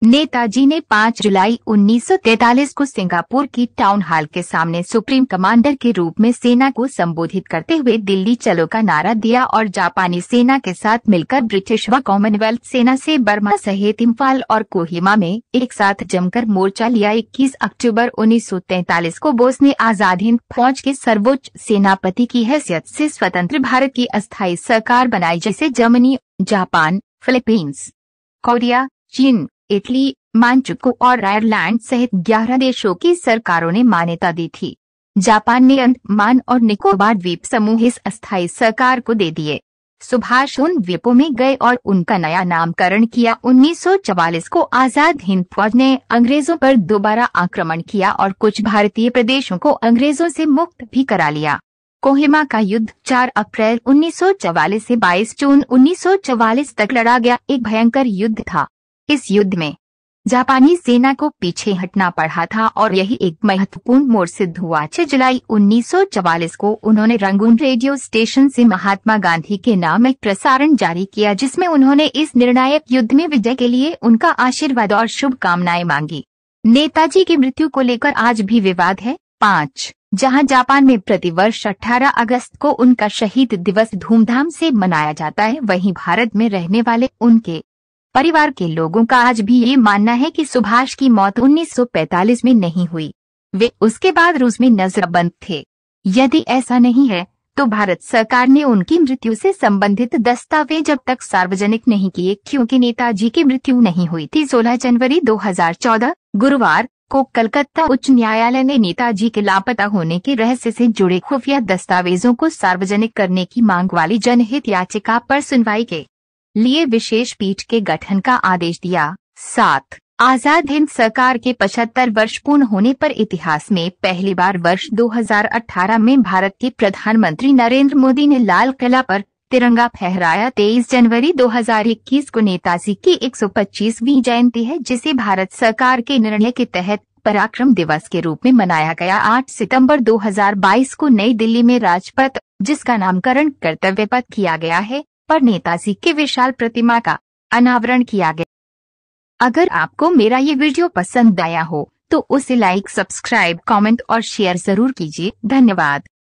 नेताजी ने 5 जुलाई 1943 को सिंगापुर की टाउन हॉल के सामने सुप्रीम कमांडर के रूप में सेना को संबोधित करते हुए दिल्ली चलो का नारा दिया और जापानी सेना के साथ मिलकर ब्रिटिश व कॉमनवेल्थ सेना से बर्मा सहित इम्फाल और कोहिमा में एक साथ जमकर मोर्चा लिया। 21 अक्टूबर 1943 को बोस ने आजाद हिंद फौज के सर्वोच्च सेनापति की हैसियत से स्वतंत्र भारत की अस्थायी सरकार बनाई, जिसे जर्मनी, जापान, फिलीपींस, कोरिया, चीन, इटली, मांचुकु और आयरलैंड सहित 11 देशों की सरकारों ने मान्यता दी थी। जापान ने अंडमान और निकोबार द्वीप समूह इस अस्थायी सरकार को दे दिए। सुभाष उन द्वीपों में गए और उनका नया नामकरण किया। 1944 को आजाद हिंद फौज ने अंग्रेजों पर दोबारा आक्रमण किया और कुछ भारतीय प्रदेशों को अंग्रेजों से मुक्त भी करा लिया। कोहिमा का युद्ध 4 अप्रैल 1944 से 22 जून 1944 तक लड़ा गया एक भयंकर युद्ध था। इस युद्ध में जापानी सेना को पीछे हटना पड़ा था और यही एक महत्वपूर्ण मोड़ सिद्ध हुआ। 6 जुलाई 1944 को उन्होंने रंगून रेडियो स्टेशन से महात्मा गांधी के नाम एक प्रसारण जारी किया, जिसमें उन्होंने इस निर्णायक युद्ध में विजय के लिए उनका आशीर्वाद और शुभकामनाएं मांगी। नेताजी की मृत्यु को लेकर आज भी विवाद है। 5 जहां जापान में प्रतिवर्ष 18 अगस्त को उनका शहीद दिवस धूमधाम से मनाया जाता है, वहीं भारत में रहने वाले उनके परिवार के लोगों का आज भी ये मानना है कि सुभाष की मौत 1945 में नहीं हुई, वे उसके बाद रूस में नजरबंद थे। यदि ऐसा नहीं है तो भारत सरकार ने उनकी मृत्यु से संबंधित दस्तावेज अब तक सार्वजनिक नहीं किए, क्योंकि नेताजी की मृत्यु नहीं हुई थी। 16 जनवरी 2014 गुरुवार को कलकत्ता उच्च न्यायालय ने नेताजी के लापता होने के रहस्य से जुड़े खुफिया दस्तावेजों को सार्वजनिक करने की मांग वाली जनहित याचिका पर सुनवाई के लिए विशेष पीठ के गठन का आदेश दिया। 7 आजाद हिंद सरकार के 75 वर्ष पूर्ण होने पर इतिहास में पहली बार वर्ष 2018 में भारत के प्रधानमंत्री नरेंद्र मोदी ने लाल किला पर तिरंगा फहराया। 23 जनवरी 2021 को नेताजी की 125वीं जयंती है, जिसे भारत सरकार के निर्णय के तहत पराक्रम दिवस के रूप में मनाया गया। 8 सितंबर 2022 को नई दिल्ली में राजपथ, जिसका नामकरण कर्तव्य पथ किया गया है, पर नेताजी के विशाल प्रतिमा का अनावरण किया गया। अगर आपको मेरा ये वीडियो पसंद आया हो तो उसे लाइक, सब्सक्राइब, कमेंट और शेयर जरूर कीजिए। धन्यवाद।